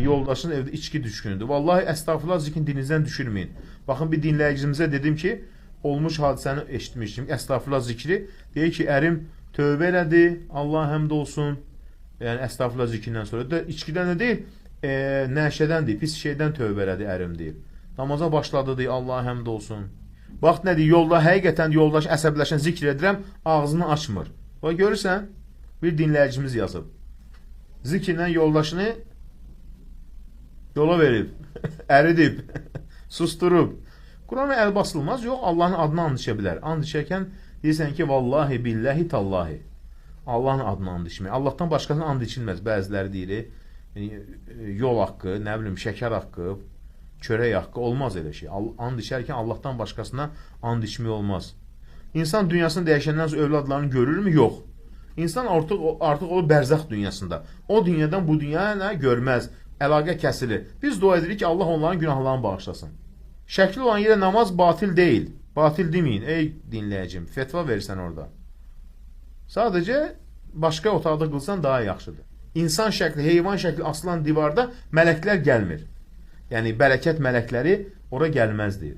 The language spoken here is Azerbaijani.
Yoldaşın evdə içki düşkünüdür. Vallahi əstağfurullah zikrin dilinizdən düşürməyin. Baxın bir dinləyicimizə dedim ki, olmuş hadisəni eşitmişdim. Əstağfurullah zikri deyir ki, ərim tövbə elədi, Allah həmd olsun. Yəni əstağfurullah zikrindən sonra da içkidən də deyil, nəşədən deyil, pis şeydən tövbə elədi ərim deyib. Namaza başladı deyir, Allah həmd olsun. Bax nə deyir, yolda həqiqətən yoldaş əsəbləşən zikr edirəm, ağzını açmır. Bax görürsən, bir dinləyicimiz yazıb. Zikirlə yoldaşını yola verib, əridib, susturub. Qurana əl basılmaz, yox, Allahın adını and içə bilər. And içərkən deyirsən ki, vallahi, billahi, tallahi. Allahın adını and içmək. Allahdan başqasına and içilməz. Bəziləri deyir, yol haqqı, nə bilim, şəkər haqqı, çörək haqqı, olmaz elə şey. And içərkən Allahdan başqasına and içmək olmaz. İnsan dünyasını dəyişəndən sonra övladlarını görürmü? Yox. İnsan artıq o bərzəx dünyasında. O dünyadan bu dünyaya görməz. Əlaqə kəsilir. Biz dua edirik ki, Allah onların günahlarını bağışlasın. Şəkli olan yerə namaz batil deyil. Batil deməyin, ey dinləyicim. Fetva verirsən orada. Sadəcə başqa otaqda qılsan daha yaxşıdır. İnsan şəkli, heyvan şəkli asılan divarda mələklər gəlmir. Yəni, bərəkət mələkləri ora gəlməz deyir.